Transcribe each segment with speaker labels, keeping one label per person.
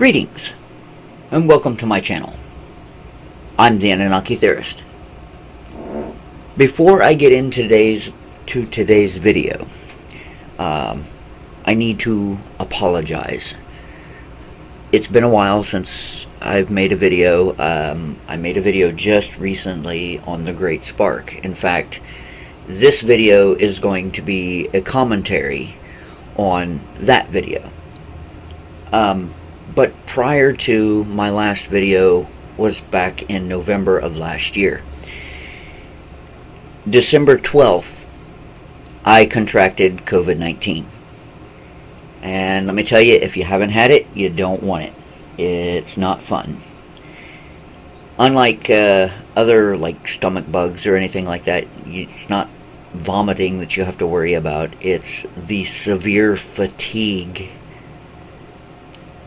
Speaker 1: Greetings, and welcome to my channel. I'm the Anunnaki Theorist. Before I get into today's video, I need to apologize. It's been a while since I've made a video. I made a video just recently on the Great Spark. In fact, this video is going to be a commentary on that video. But prior to my last video was back in November of last year. December 12th, I contracted COVID-19. And let me tell you, if you haven't had it, you don't want it. It's not fun. Unlike other like stomach bugs or anything like that, it's not vomiting that you have to worry about. It's the severe fatigue.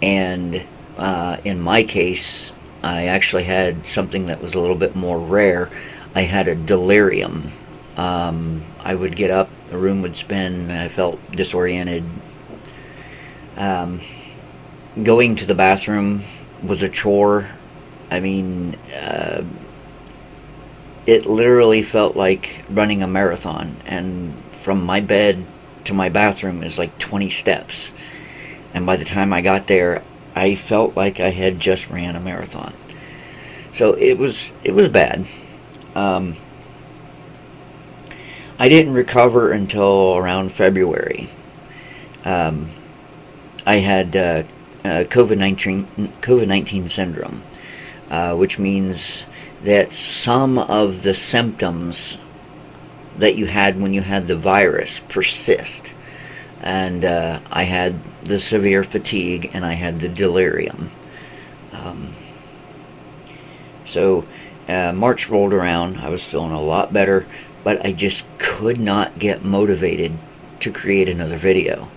Speaker 1: And in my case, I actually had something that was a little bit more rare. I had a delirium. I would get up, the room would spin, I felt disoriented. Going to the bathroom was a chore. I mean, it literally felt like running a marathon. And from my bed to my bathroom is like 20 steps. And by the time I got there, I felt like I had just ran a marathon. So it was bad. I didn't recover until around February. I had COVID-19 syndrome, which means that some of the symptoms that you had when you had the virus persist. And I had the severe fatigue and I had the delirium. So March rolled around. I was feeling a lot better, but I just could not get motivated to create another video.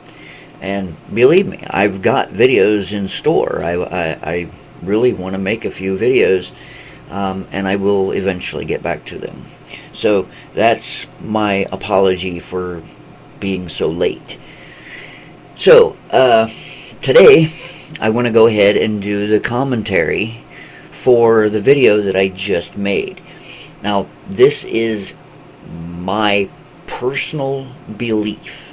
Speaker 1: And believe me, I've got videos in store. I really want to make a few videos, and I will eventually get back to them. So that's my apology for being so late. So today I want to go ahead and do the commentary for the video that I just made. Now, this is my personal belief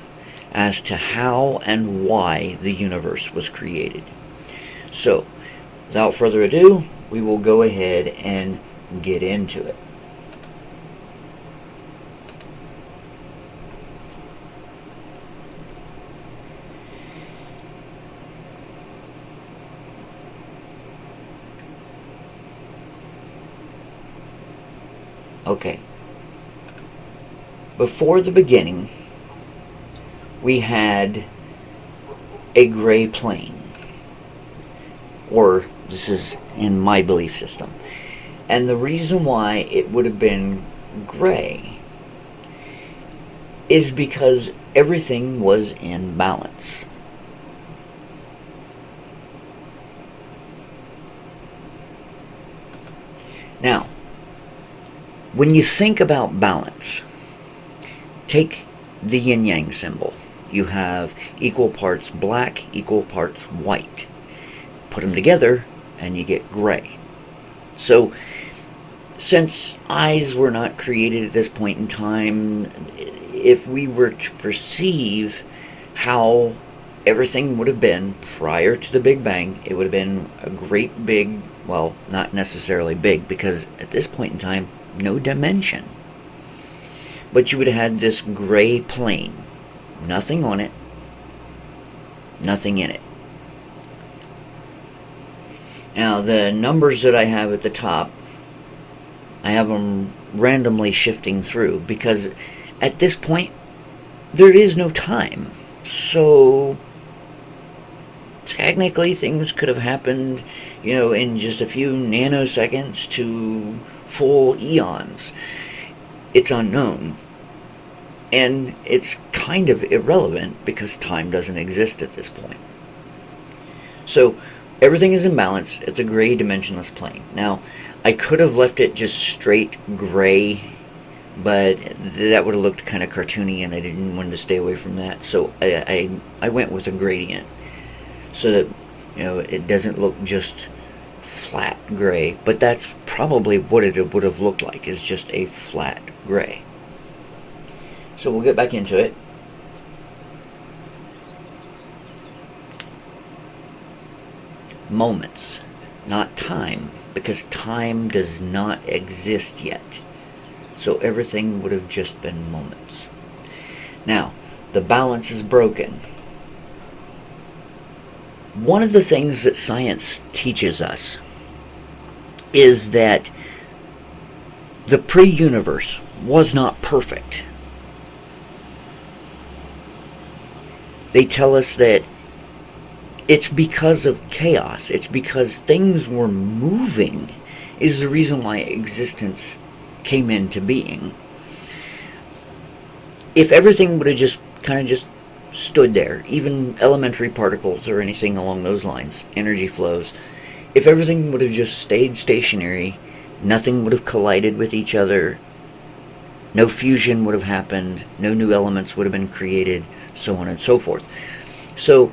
Speaker 1: as to how and why the universe was created. So, without further ado, we will go ahead and get into it. Okay. Before the beginning, we had a gray plane. Or, this is in my belief system. And the reason why it would have been gray is because everything was in balance. Now, when you think about balance, take the yin-yang symbol. You have equal parts black, equal parts white. Put them together and you get gray. So, since eyes were not created at this point in time, if we were to perceive how everything would have been prior to the Big Bang, it would have been a great big, well, not necessarily big, because at this point in time, no dimension. But you would have had this gray plane. Nothing on it. Nothing in it. Now, the numbers that I have at the top, I have them randomly shifting through, because at this point, there is no time. So, technically, things could have happened, in just a few nanoseconds to full eons. It's unknown. And it's kind of irrelevant because time doesn't exist at this point. So everything is in balance. It's a gray dimensionless plane. Now, I could have left it just straight gray, but that would have looked kind of cartoony and I didn't want to stay away from that. So I went with a gradient so that It doesn't look just flat gray, but that's probably what it would have looked like, is just a flat gray. So we'll get back into it. Moments, not time, because time does not exist yet. So everything would have just been moments. Now, the balance is broken. One of the things that science teaches us is that the pre-universe was not perfect. They tell us that it's because of chaos, it's because things were moving, is the reason why existence came into being. If everything would have just kind of just stood there, even elementary particles or anything along those lines, energy flows, if everything would have just stayed stationary, nothing would have collided with each other, no fusion would have happened, no new elements would have been created, so on and so forth. So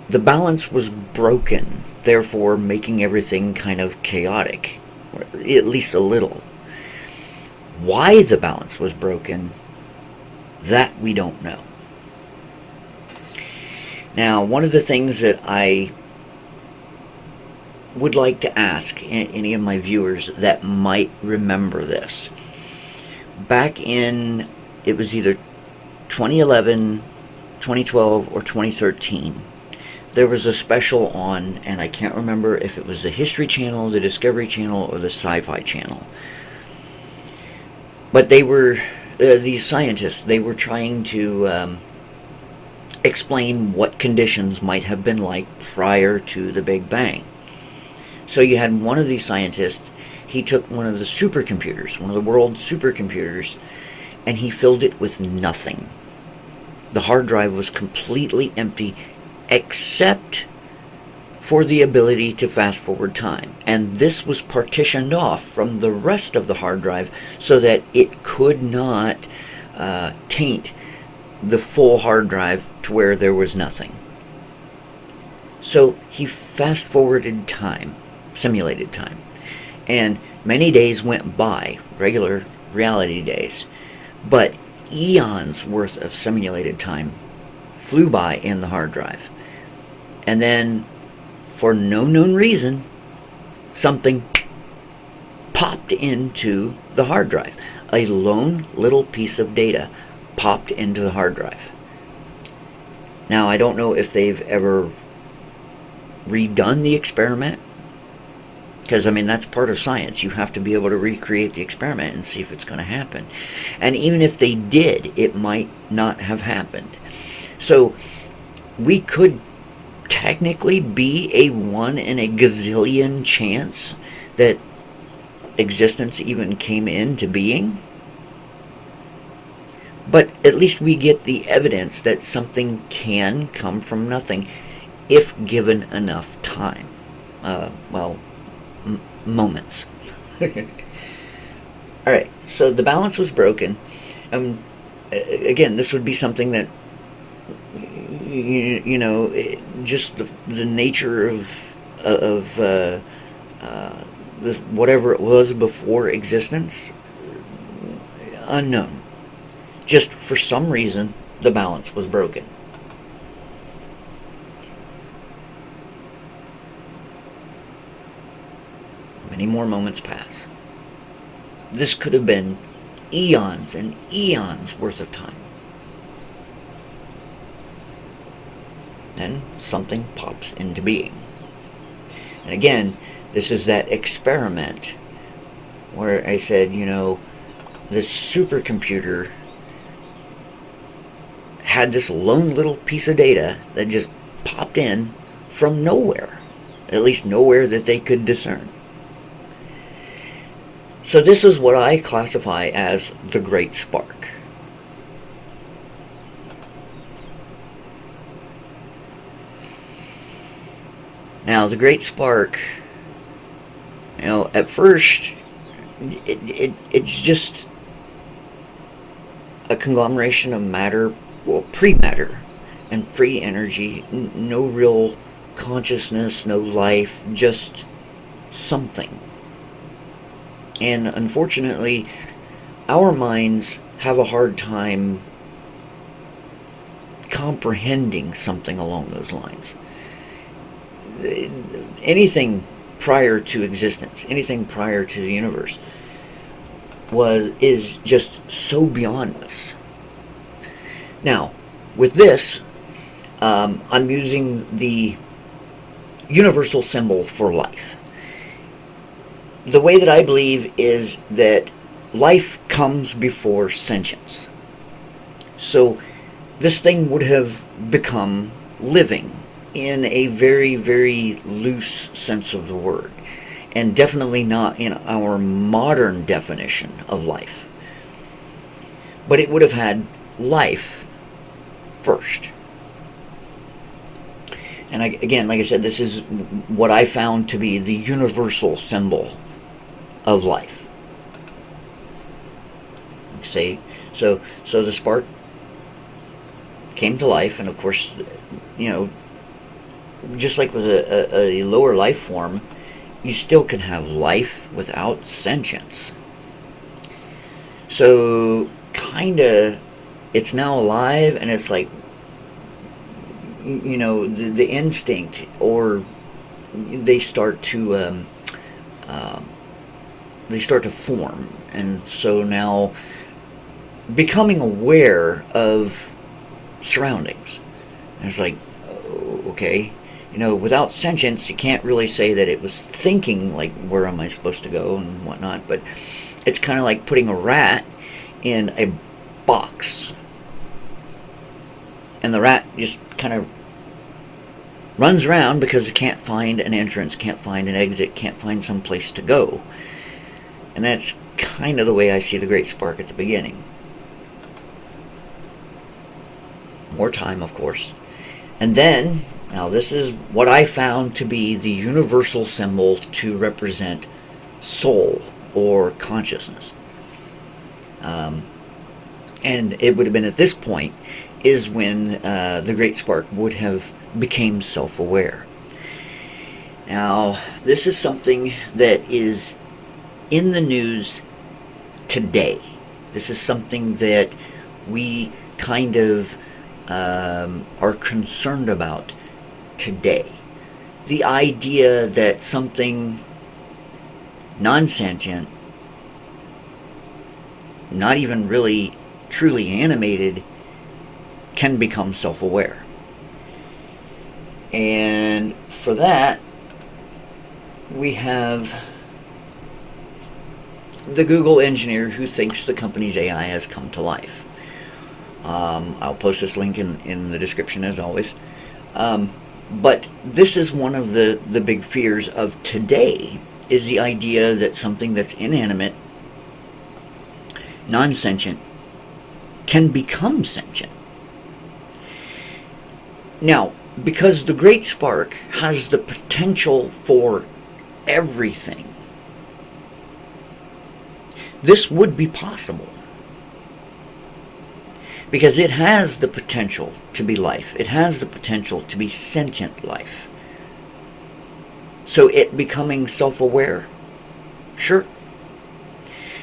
Speaker 1: the balance was broken, therefore making everything kind of chaotic, or at least a little. Why the balance was broken, that we don't know. Now, one of the things that I would like to ask any of my viewers that might remember this, back in, it was either 2011, 2012, or 2013, there was a special on, and I can't remember if it was the History Channel, the Discovery Channel, or the Sci-Fi Channel. But they were, these scientists, they were trying to explain what conditions might have been like prior to the Big Bang. So you had one of these scientists, he took one of the supercomputers, one of the world's supercomputers, and he filled it with nothing. The hard drive was completely empty, except for the ability to fast forward time. And this was partitioned off from the rest of the hard drive so that it could not taint the full hard drive to where there was nothing. So he fast forwarded time, simulated time, and many days went by, regular reality days, but eons worth of simulated time flew by in the hard drive. And then, for no known reason, something popped into the hard drive. A lone little piece of data popped into the hard drive. Now, I don't know if they've ever redone the experiment, because, I mean, that's part of science. You have to be able to recreate the experiment and see if it's going to happen. And even if they did, it might not have happened. So, we could technically be a 1 in a gazillion chance that existence even came into being. But at least we get the evidence that something can come from nothing if given enough time. Moments. Alright, so the balance was broken. Again, this would be something that, just the nature of whatever it was before existence, unknown. Just for some reason, the balance was broken. Many more moments pass. This could have been eons and eons worth of time. Then something pops into being. And again, this is that experiment where I said, this supercomputer had this lone little piece of data that just popped in from nowhere. At least nowhere that they could discern. So this is what I classify as the Great Spark. Now, the Great Spark, at first, it's just a conglomeration of matter, well, pre-matter, and free energy, no real consciousness, no life, just something. And unfortunately, our minds have a hard time comprehending something along those lines. Anything prior to existence, anything prior to the universe, is just so beyond us. Now, with this, I'm using the universal symbol for life. The way that I believe is that life comes before sentience. So this thing would have become living in a very, very loose sense of the word, and definitely not in our modern definition of life. But it would have had life first. And again, like I said, this is what I found to be the universal symbol of life. See, so the spark came to life, and of course, just like with a lower life form, you still can have life without sentience. So, kinda, it's now alive, and it's like, the instinct, or they start to form, and so now becoming aware of surroundings. And it's like, okay, without sentience, you can't really say that it was thinking, like, where am I supposed to go and whatnot, but it's kind of like putting a rat in a box, and the rat just kind of runs around because it can't find an entrance, can't find an exit, can't find some place to go. And that's kind of the way I see the Great Spark at the beginning. More time, of course. And then, now this is what I found to be the universal symbol to represent soul or consciousness. And it would have been at this point is when the Great Spark would have became self-aware. Now, this is something that is in the news today. This is something that we kind of are concerned about today. The idea that something non-sentient, not even really truly animated, can become self-aware. And for that, we have the Google engineer who thinks the company's AI has come to life. I'll post this link in the description as always. But this is one of the big fears of today, is the idea that something that's inanimate, non-sentient, can become sentient. Now, because the Great Spark has the potential for everything, this would be possible. Because it has the potential to be life. It has the potential to be sentient life. So it becoming self-aware, sure.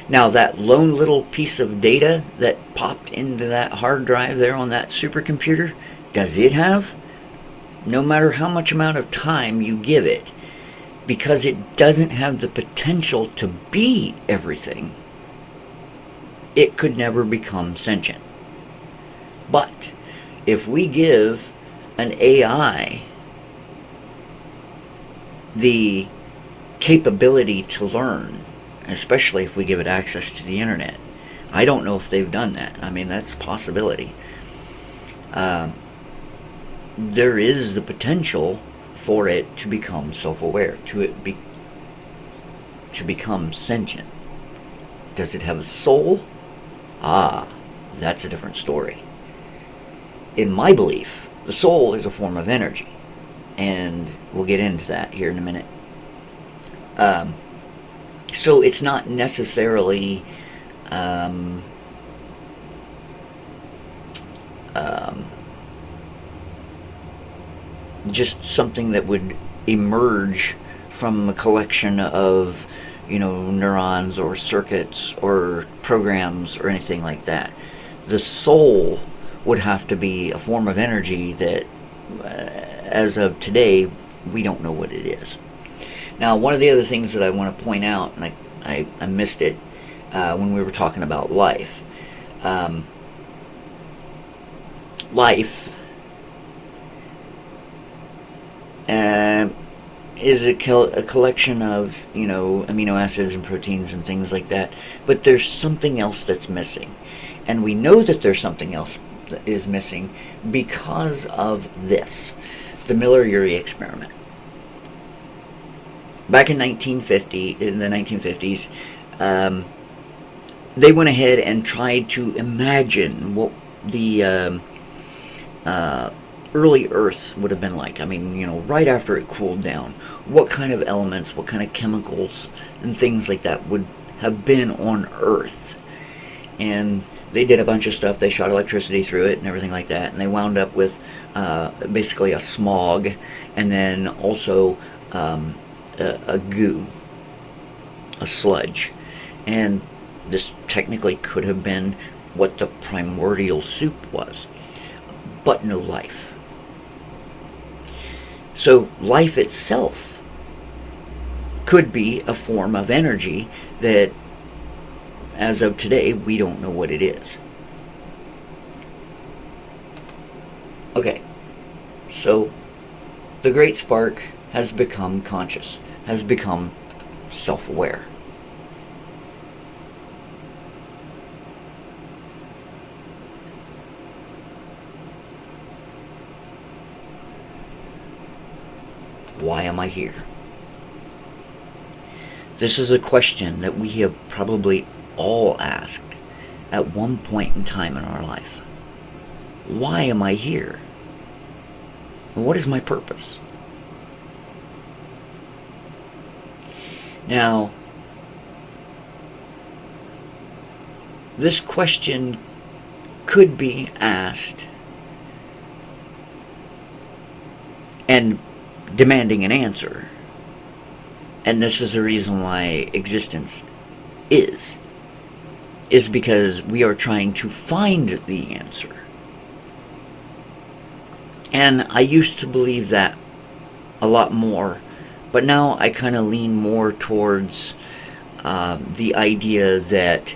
Speaker 1: Now that lone little piece of data that popped into that hard drive there on that supercomputer, does it have? No matter how much amount of time you give it, because it doesn't have the potential to be everything, it could never become sentient. But if we give an AI the capability to learn, especially if we give it access to the internet, I don't know if they've done that. I mean, that's a possibility. There is the potential for it to become self-aware, to become sentient. Does it have a soul? That's a different story. In my belief, the soul is a form of energy, and we'll get into that here in a minute. So it's not necessarily just something that would emerge from a collection of, neurons or circuits or programs or anything like that. The soul would have to be a form of energy that, as of today, we don't know what it is. Now, one of the other things that I want to point out, and I missed it when we were talking about life. Life is a collection of, amino acids and proteins and things like that, but there's something else that's missing. And we know that there's something else that is missing because of this, the Miller-Urey experiment. Back in the 1950s, they went ahead and tried to imagine what the early Earth would have been like. I mean, right after it cooled down, what kind of elements, what kind of chemicals and things like that would have been on Earth. And they did a bunch of stuff. They shot electricity through it and everything like that, and they wound up with basically a smog, and then also a goo, a sludge. And this technically could have been what the primordial soup was, but no life. So life itself could be a form of energy that, as of today, we don't know what it is. Okay, so the Great Spark has become conscious, has become self-aware. Why am I here? This is a question that we have probably all asked at one point in time in our life. Why am I here? What is my purpose? Now, this question could be asked and demanding an answer. And this is the reason why existence is because we are trying to find the answer. And I used to believe that a lot more, but now I kind of lean more towards the idea that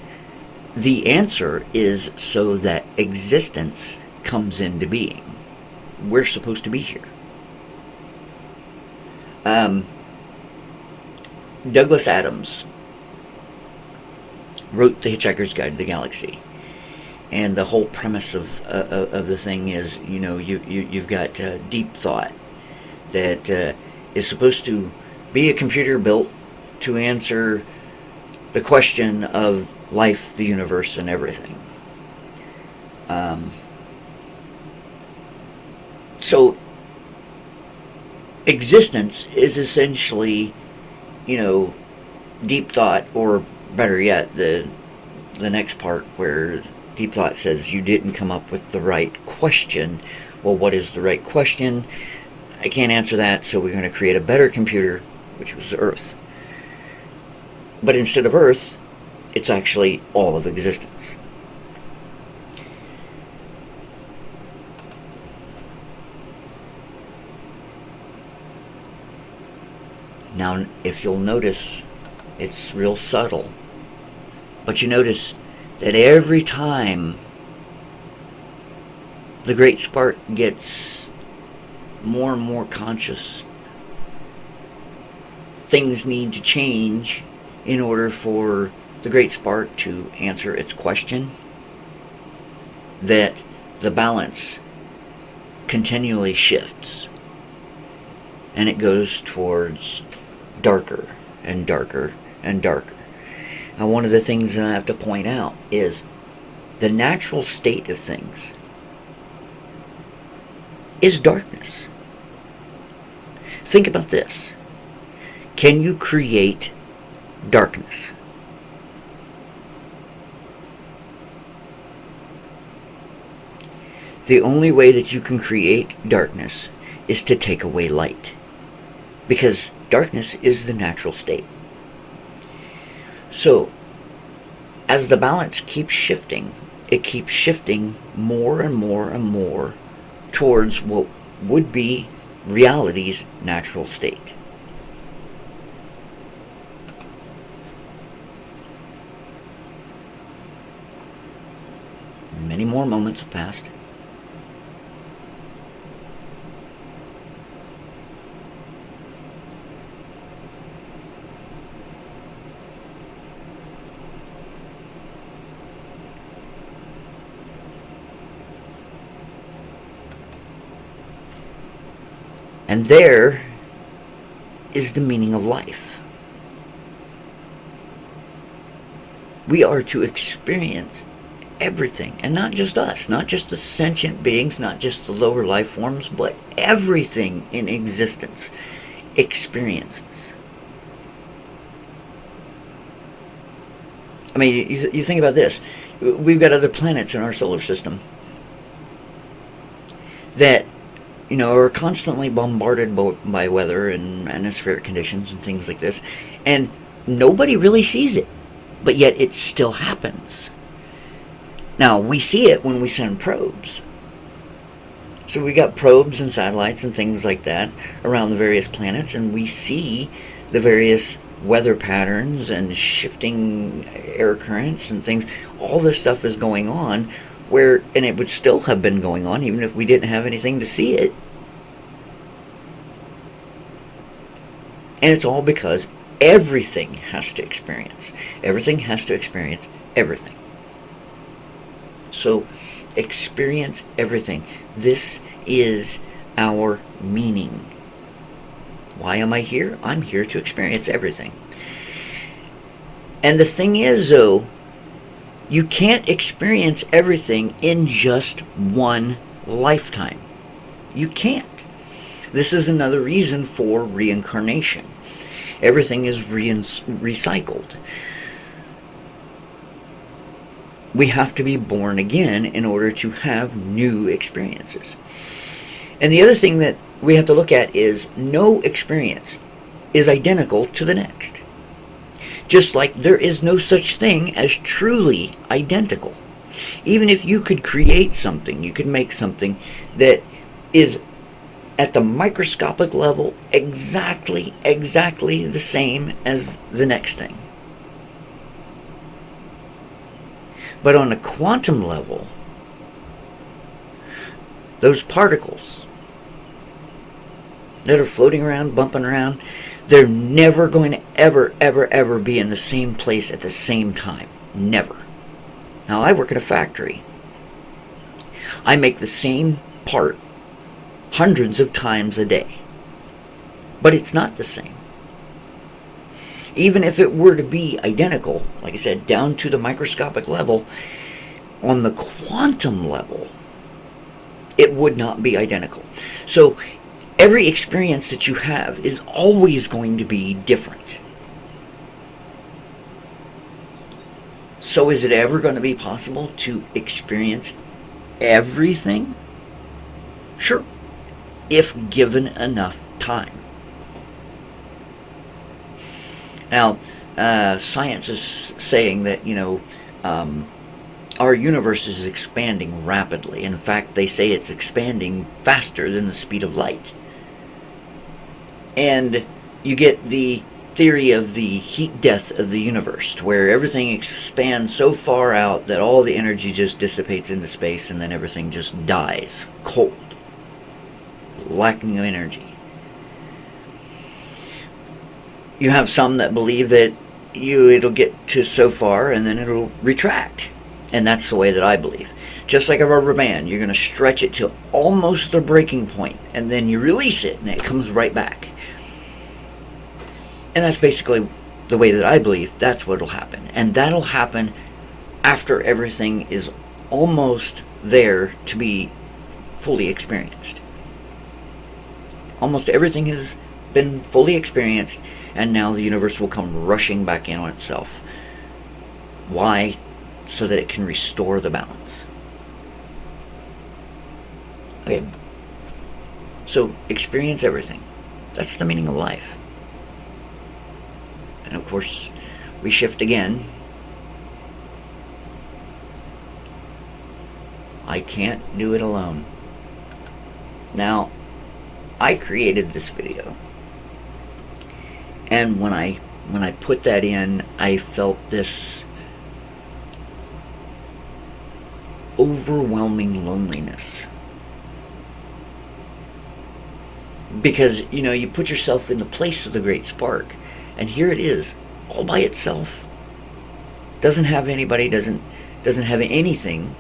Speaker 1: the answer is so that existence comes into being. We're supposed to be here. Douglas Adams wrote The Hitchhiker's Guide to the Galaxy, and the whole premise of the thing is, you've got deep thought that is supposed to be a computer built to answer the question of life, the universe, and everything. So existence is essentially, deep thought, or better yet, the next part where deep thought says you didn't come up with the right question. Well, what is the right question? I can't answer that, so we're going to create a better computer, which was Earth. But instead of Earth, it's actually all of existence. Now, if you'll notice, it's real subtle. But you notice that every time the Great Spark gets more and more conscious, things need to change in order for the Great Spark to answer its question. That the balance continually shifts, and it goes towards darker and darker and darker. Now, one of the things that I have to point out is the natural state of things is darkness. Think about this. Can you create darkness? The only way that you can create darkness is to take away light, because darkness is the natural state. So, as the balance keeps shifting, it keeps shifting more and more and more towards what would be reality's natural state. Many more moments have passed. And there is the meaning of life. We are to experience everything, and not just us, not just the sentient beings, not just the lower life forms, but everything in existence experiences. I mean, you think about this. We've got other planets in our solar system that, are constantly bombarded by weather and atmospheric conditions and things like this, and nobody really sees it, but yet it still happens. Now, we see it when we send probes. So we got probes and satellites and things like that around the various planets, and we see the various weather patterns and shifting air currents and things. All this stuff is going on, and it would still have been going on even if we didn't have anything to see it. And it's all because everything has to experience. Everything has to experience everything. So experience everything. This is our meaning. Why am I here? I'm here to experience everything. And the thing is, though, you can't experience everything in just one lifetime. You can't. This is another reason for reincarnation. Everything is recycled. We have to be born again in order to have new experiences. And the other thing that we have to look at is no experience is identical to the next. Just like there is no such thing as truly identical. Even if you could create something, you could make something that is at the microscopic level exactly the same as the next thing. But on a quantum level, those particles that are floating around, bumping around, they're never going to ever be in the same place at the same time. Never. Now, I work at a factory. I make the same part hundreds of times a day. But it's not the same. Even if it were to be identical, like I said, down to the microscopic level, on the quantum level, it would not be identical. So every experience that you have is always going to be different. So is it ever going to be possible to experience everything? Sure, if given enough time. Now, science is saying that, our universe is expanding rapidly. In fact, they say it's expanding faster than the speed of light. And you get the theory of the heat death of the universe, where everything expands so far out that all the energy just dissipates into space and then everything just dies cold, lacking of energy. You have some that believe that it'll get to so far and then it'll retract. And that's the way that I believe. Just like a rubber band, you're going to stretch it to almost the breaking point, and then you release it and it comes right back. And that's basically the way that I believe that's what will happen. And that'll happen after everything is almost there to be fully experienced. Almost everything has been fully experienced, and now the universe will come rushing back in on itself. Why? So that it can restore the balance. Okay. So experience everything. That's the meaning of life. And of course, we shift again. I can't do it alone. Now, I created this video. And when I put that in, I felt this overwhelming loneliness. Because, you put yourself in the place of the Great Spark, and here it is, all by itself. Doesn't have anybody, doesn't have anything.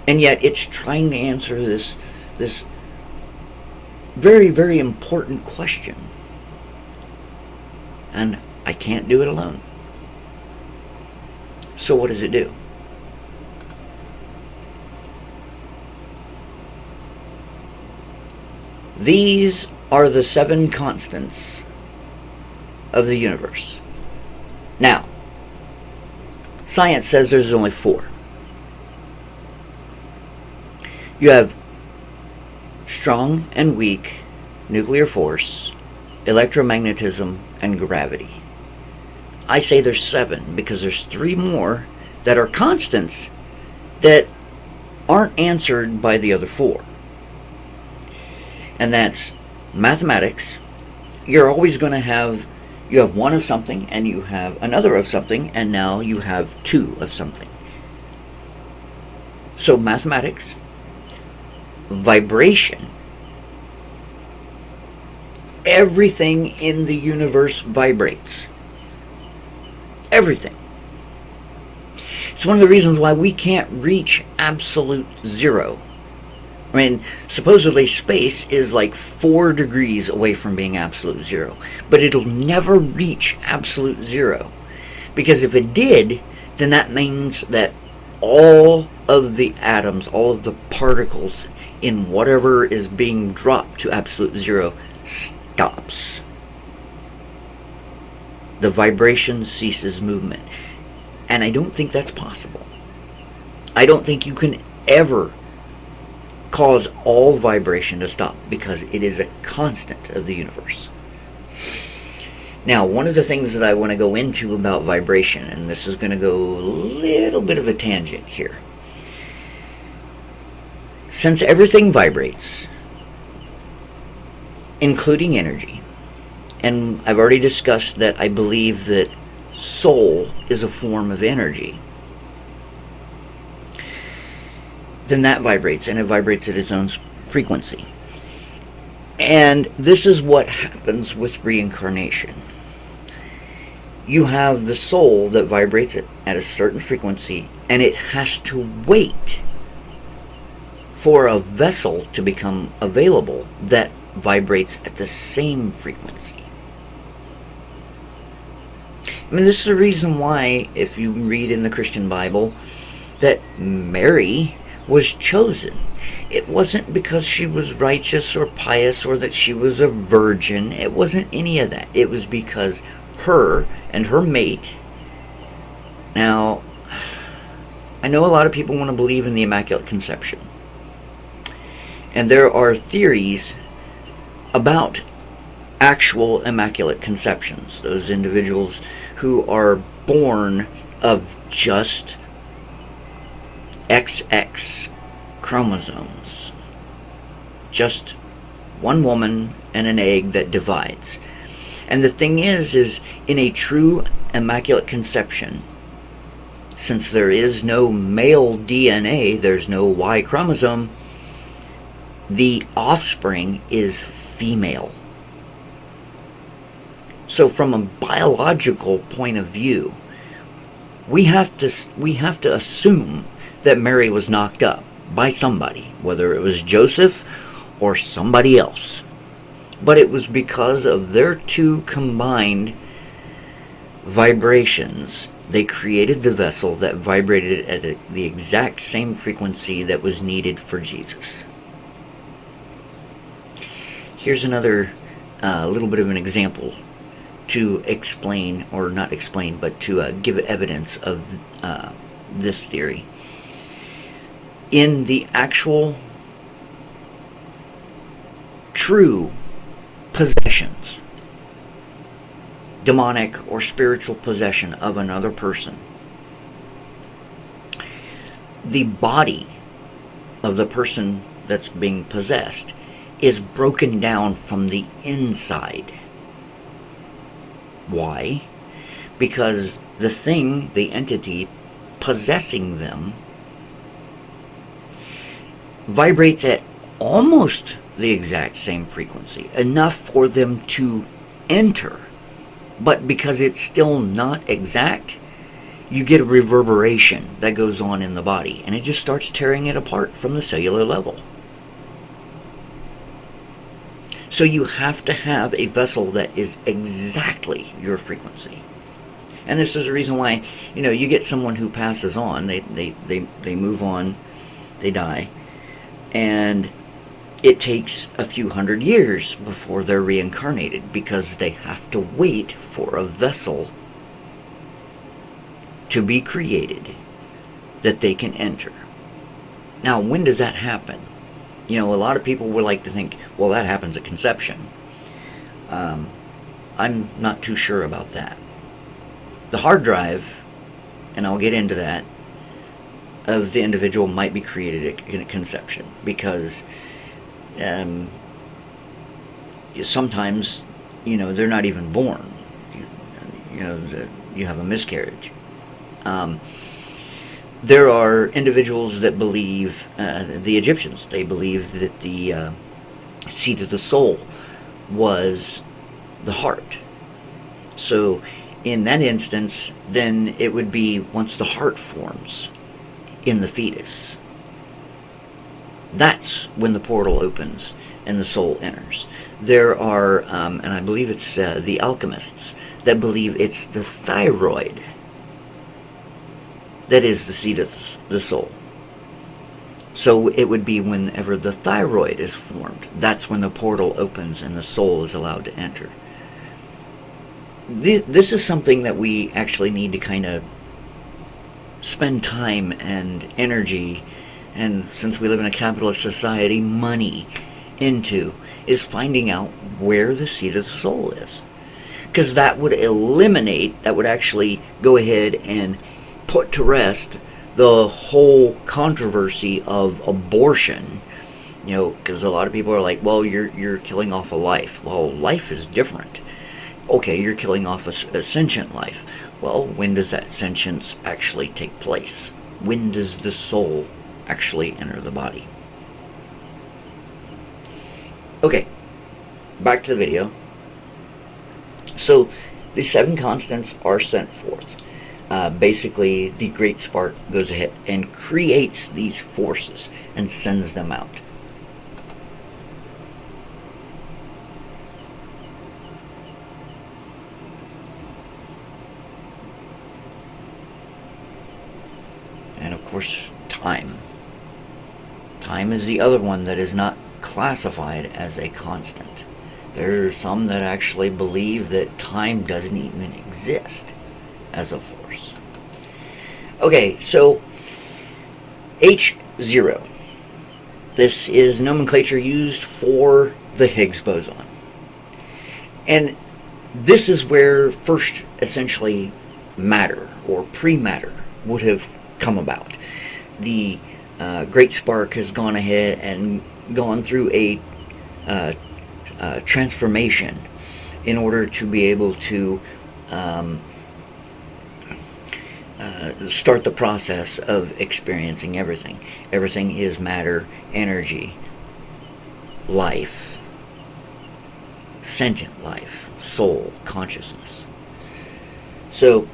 Speaker 1: And yet it's trying to answer this very, very important question. And I can't do it alone. So what does it do? These are the 7 constants of the universe. Now, science says there's only 4. You have strong and weak nuclear force, electromagnetism, and gravity. I say there's 7 because there's 3 more that are constants that aren't answered by the other 4. And that's mathematics. You're always going to have, you have 1 of something, and you have another of something, and now you have 2 of something. So mathematics, vibration. Everything in the universe vibrates. Everything. It's one of the reasons why we can't reach absolute zero. I mean, supposedly space is like 4 degrees away from being absolute zero. But it'll never reach absolute zero. Because if it did, then that means that all of the atoms, all of the particles in whatever is being dropped to absolute zero stops. The vibration ceases movement. And I don't think that's possible. I don't think you can ever cause all vibration to stop, because it is a constant of the universe. Now, one of the things that I want to go into about vibration, and this is going to go a little bit of a tangent here. Since everything vibrates, including energy, and I've already discussed that I believe that soul is a form of energy, then that vibrates, and it vibrates at its own frequency. And this is what happens with reincarnation. You have the soul that vibrates at a certain frequency, and it has to wait for a vessel to become available that vibrates at the same frequency. I mean, this is the reason why, if you read in the Christian Bible, that Mary was chosen. It wasn't because she was righteous or pious or that she was a virgin. It wasn't any of that. It was because her and her mate. Now, I know a lot of people want to believe in the Immaculate Conception. And there are theories about actual Immaculate Conceptions. Those individuals who are born of just XX chromosomes. Just one woman and an egg that divides. And the thing is in a true Immaculate Conception, since there is no male DNA, there's no Y chromosome, the offspring is female. So from a biological point of view, we have to assume that Mary was knocked up by somebody, whether it was Joseph or somebody else. But it was because of their 2 combined vibrations, they created the vessel that vibrated at the exact same frequency that was needed for Jesus. Here's another little bit of an example to explain, or not explain, but to give evidence of this theory. In the actual true possessions, demonic or spiritual possession of another person, the body of the person that's being possessed is broken down from the inside. Why? Because the thing, the entity possessing them, vibrates at almost the exact same frequency, enough for them to enter. But because it's still not exact, you get a reverberation that goes on in the body, and it just starts tearing it apart from the cellular level. So you have to have a vessel that is exactly your frequency. And this is the reason why, you get someone who passes on, they move on, they die, and it takes a few hundred years before they're reincarnated, because they have to wait for a vessel to be created that they can enter. Now, when does that happen? A lot of people would like to think, well, that happens at conception. I'm not too sure about that. The hard drive, and I'll get into that, of the individual might be created at conception, because sometimes, they're not even born. You have a miscarriage. There are individuals that believe, the Egyptians, they believed that the seat of the soul was the heart. So in that instance, then it would be once the heart forms in the fetus, that's when the portal opens and the soul enters. There are, and I believe it's the alchemists that believe it's the thyroid that is the seat of the soul. So it would be whenever the thyroid is formed, that's when the portal opens and the soul is allowed to enter. This is something that we actually need to kind of spend time and energy, and since we live in a capitalist society, money into, is finding out where the seat of the soul is. Because that would actually go ahead and put to rest the whole controversy of abortion. Because a lot of people are like, well, you're killing off a life. Well, life is different. Okay, you're killing off a sentient life. Well, when does that sentience actually take place? When does the soul actually enter the body? Okay, back to the video. So, the 7 constants are sent forth. Basically, the Great Spark goes ahead and creates these forces and sends them out. And of course, time. Time is the other one that is not classified as a constant. There are some that actually believe that time doesn't even exist as a force. Okay, so H0. This is nomenclature used for the Higgs boson. And this is where first, essentially, matter or pre-matter would have come about. The Great Spark has gone ahead and gone through a transformation in order to be able to start the process of experiencing everything. Everything is matter, energy, life, sentient life, soul, consciousness. So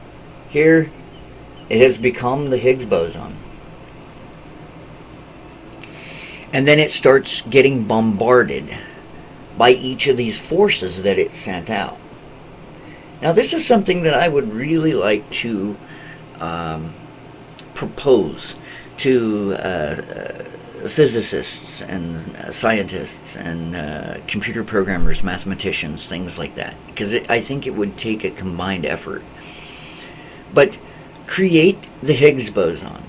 Speaker 1: here it has become the Higgs boson. And then it starts getting bombarded by each of these forces that it sent out. Now, this is something that I would really like to propose to physicists and scientists and computer programmers, mathematicians, things like that, because I think it would take a combined effort. But create the Higgs boson,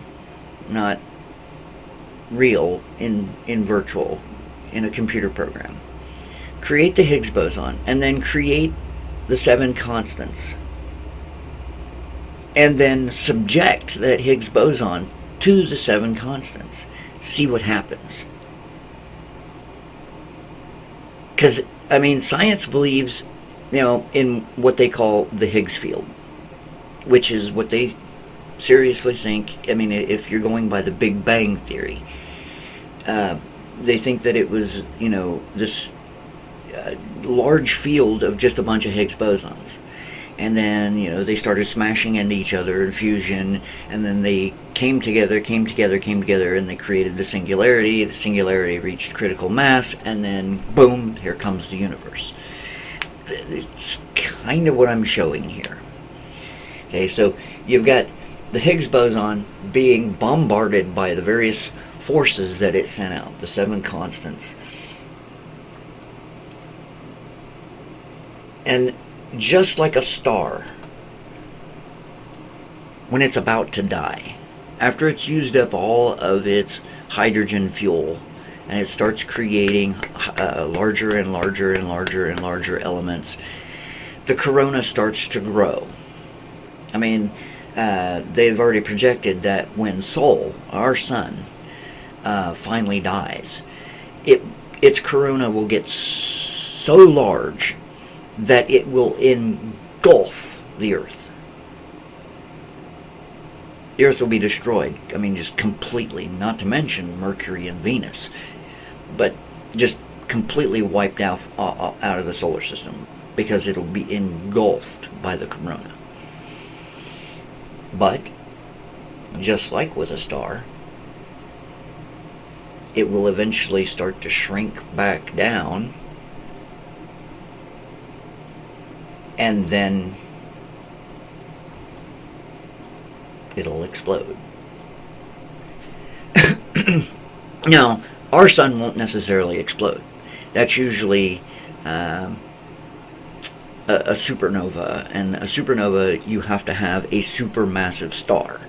Speaker 1: not real, in virtual, in a computer program. create the Higgs boson, and then create the 7 constants, and then subject that Higgs boson to the 7 constants. See what happens. Because, I mean, science believes, in what they call the Higgs field, which is what they seriously think. I mean, if you're going by the Big Bang theory, they think that it was, this large field of just a bunch of Higgs bosons. And then, they started smashing into each other in fusion, and then they came together, and they created the singularity. The singularity reached critical mass, and then, boom, here comes the universe. It's kind of what I'm showing here. Okay, so you've got the Higgs boson being bombarded by the various forces that it sent out, the 7 constants. And just like a star, when it's about to die, after it's used up all of its hydrogen fuel, and it starts creating larger and larger and larger and larger elements, the corona starts to grow. I mean, they've already projected that when Sol, our sun, finally dies, its corona will get so large that it will engulf the Earth. The Earth will be destroyed. I mean, just completely, not to mention Mercury and Venus, but just completely wiped out of the solar system, because it'll be engulfed by the corona. But, just like with a star, it will eventually start to shrink back down, and then it'll explode. Now, our sun won't necessarily explode. That's usually a supernova, and a supernova, you have to have a supermassive star.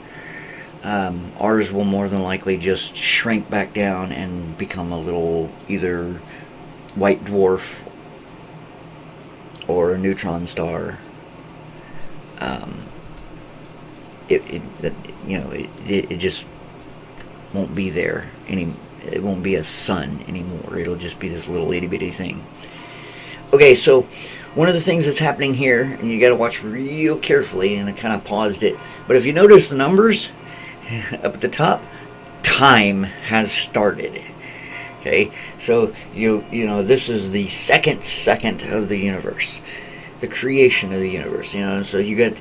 Speaker 1: Ours will more than likely just shrink back down and become a little either white dwarf or a neutron star. It just won't be there any. It won't be a sun anymore. It'll just be this little itty bitty thing. Okay, so one of the things that's happening here, and you got to watch real carefully, and I kind of paused it, but if you notice the numbers up at the top, time has started. Okay, so this is the second of the universe, the creation of the universe. So you got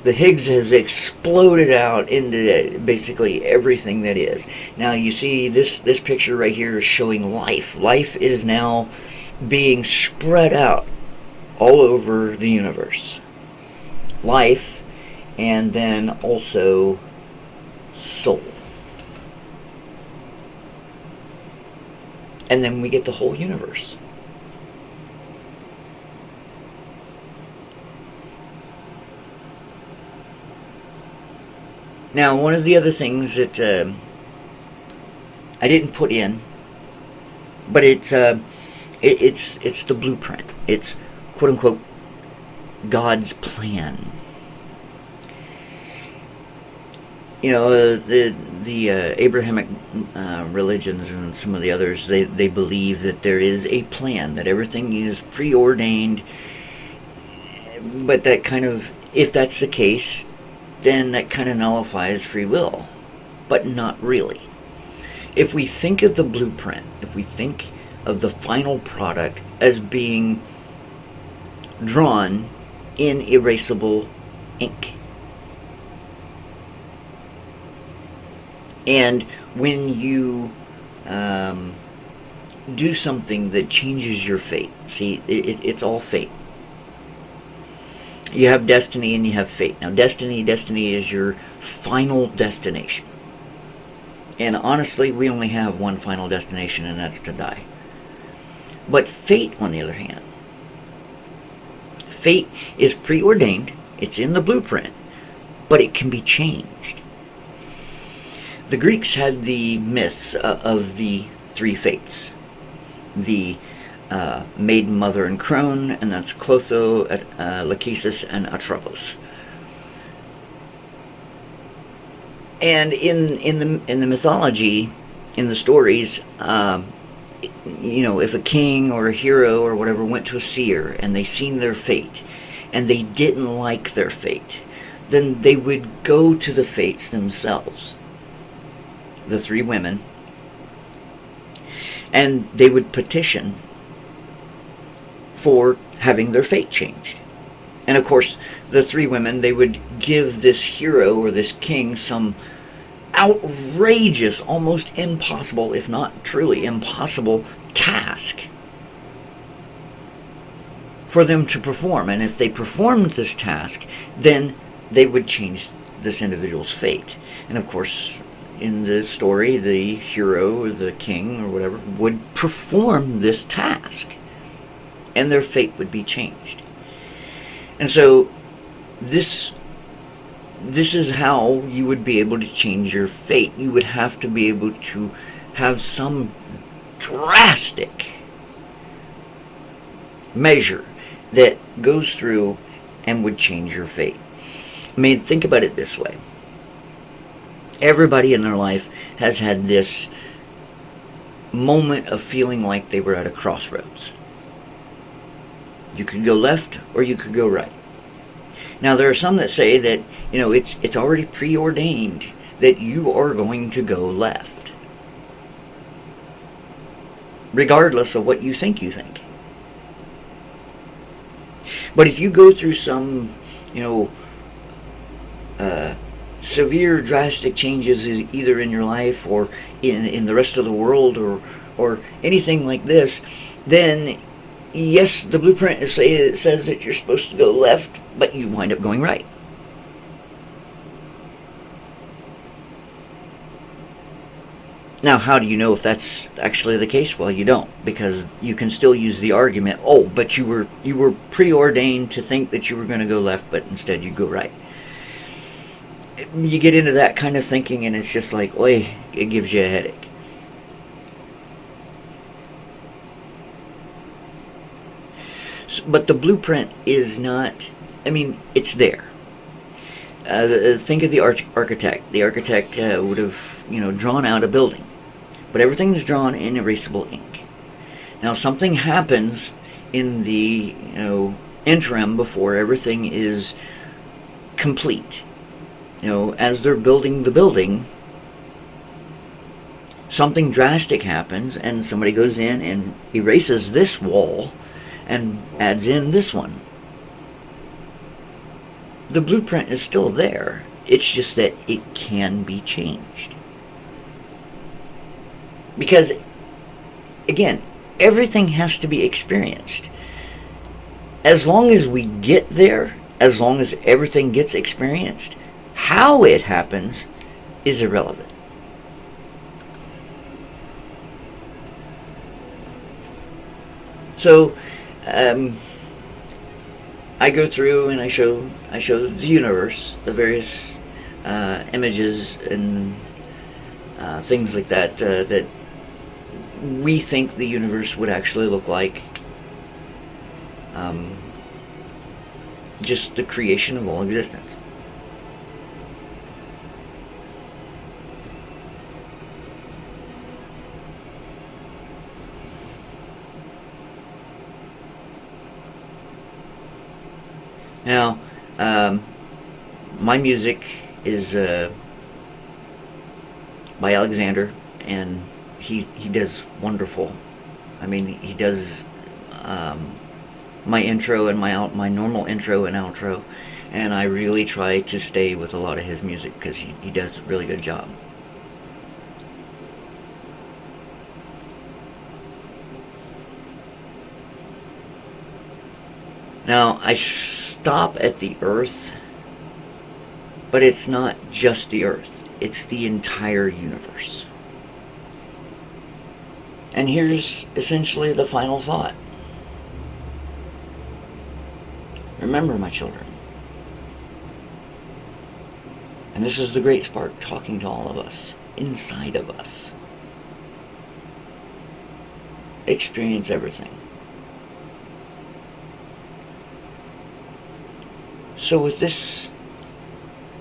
Speaker 1: the Higgs has exploded out into basically everything that is. Now you see this picture right here is showing life. Life is now being spread out all over the universe. Life, and then also soul. And then we get the whole universe. Now, one of the other things that I didn't put in, but it's the blueprint. It's quote unquote God's plan. The Abrahamic religions and some of the others, they believe that there is a plan, that everything is preordained. But that kind of, if that's the case, then that kind of nullifies free will. But not really. If we think of the blueprint, if we think of the final product as being drawn in erasable ink, and when you do something that changes your fate, see, it's all fate. You have destiny and you have fate. Now, destiny is your final destination. And honestly, we only have one final destination, and that's to die. But fate, on the other hand, fate is preordained. It's in the blueprint, but it can be changed. The Greeks had the myths of the 3 fates. The maiden, mother, and crone, and that's Clotho, Lachesis, and Atropos. And in the mythology, in the stories, if a king or a hero or whatever went to a seer and they seen their fate, and they didn't like their fate, then they would go to the fates themselves, the three women, and they would petition for having their fate changed. And of course, the three women, they would give this hero or this king some outrageous, almost impossible, if not truly impossible, task for them to perform. And if they performed this task, then they would change this individual's fate. And of course, in the story, the hero or the king or whatever would perform this task, and their fate would be changed. And so this is how you would be able to change your fate. You would have to be able to have some drastic measure that goes through and would change your fate. I mean, think about it this way. Everybody in their life has had this moment of feeling like they were at a crossroads. You could go left or you could go right. Now, there are some that say that, it's already preordained that you are going to go left, regardless of what you think. But if you go through some, severe, drastic changes either in your life or in the rest of the world or anything like this, then yes, the blueprint says that you're supposed to go left, but you wind up going right. Now, how do you know if that's actually the case? Well, you don't, because you can still use the argument, but you were preordained to think that you were going to go left, but instead you go right. You get into that kind of thinking, and it's just like, it gives you a headache. But the blueprint is not, it's there. Think of the architect. The architect would have, drawn out a building. But everything is drawn in erasable ink. Now, something happens in the, interim before everything is complete. As they're building the building, something drastic happens, and somebody goes in and erases this wall and adds in this one. The blueprint is still there. It's just that it can be changed. Because, again, everything has to be experienced. As long as we get there, as long as everything gets experienced, how it happens is irrelevant. So, I go through and I show the universe, the various images and things like that that we think the universe would actually look like. Just the creation of all existence. Now, my music is by Alexander, and he does wonderful. He does my intro and my normal intro and outro, and I really try to stay with a lot of his music because he does a really good job. Now, I stop at the Earth, but it's not just the Earth. It's the entire universe. And here's essentially the final thought. Remember, my children, and this is the Great Spark talking to all of us, inside of us. Experience everything. So with this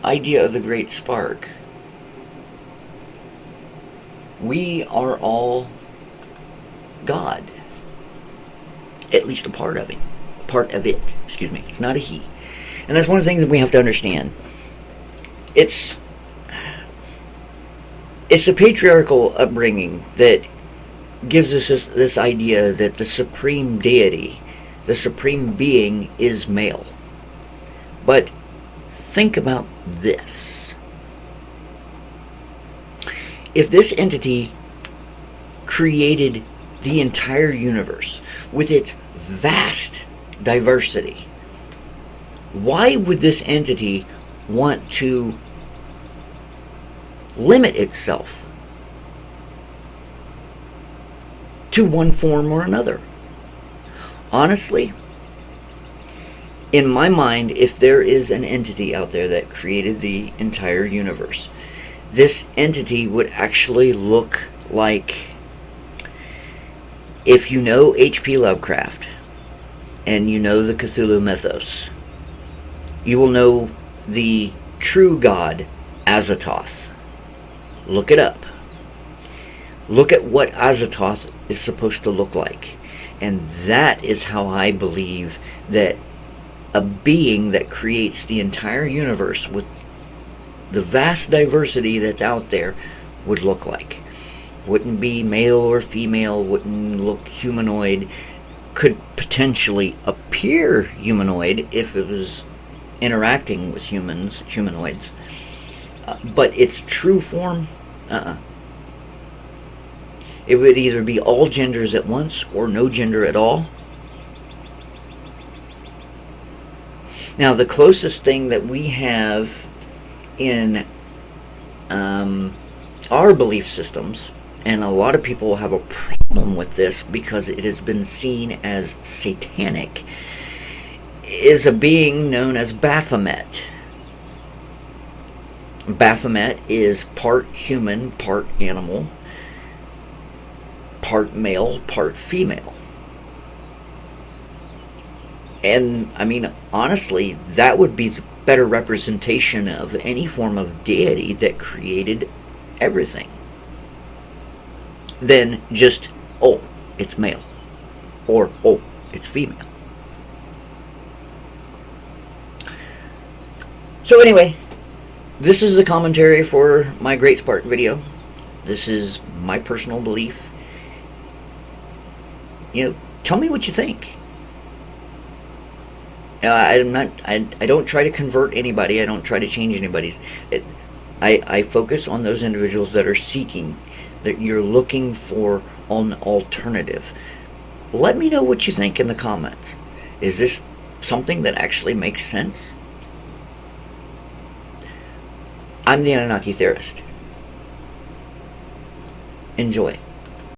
Speaker 1: idea of the Great Spark, we are all God. At least a part of him. Part of it. Excuse me. It's not a he. And that's one of the things that we have to understand. It's a patriarchal upbringing that gives us this idea that the supreme deity, the supreme being, is male. But think about this. If this entity created the entire universe with its vast diversity, why would this entity want to limit itself to one form or another? Honestly, in my mind, if there is an entity out there that created the entire universe, this entity would actually look like, if you know H.P. Lovecraft and you know the Cthulhu mythos, you will know the true god Azathoth. Look it up. Look at what Azathoth is supposed to look like. And that is how I believe that a being that creates the entire universe with the vast diversity that's out there would look like. Wouldn't be male or female, wouldn't look humanoid, could potentially appear humanoid if it was interacting with humanoids. But its true form, it would either be all genders at once or no gender at all. Now, the closest thing that we have in our belief systems, and a lot of people have a problem with this because it has been seen as satanic, is a being known as Baphomet. Baphomet is part human, part animal, part male, part female. And, I mean, honestly, that would be the better representation of any form of deity that created everything than just, oh, it's male, or, oh, it's female. So anyway, this is the commentary for my Great Spark video. This is my personal belief. You know, tell me what you think. I don't try to convert anybody. I don't try to change anybody's. I focus on those individuals that are seeking, that you're looking for an alternative. Let me know what you think in the comments. Is this something that actually makes sense? I'm the Anunnaki Theorist. Enjoy.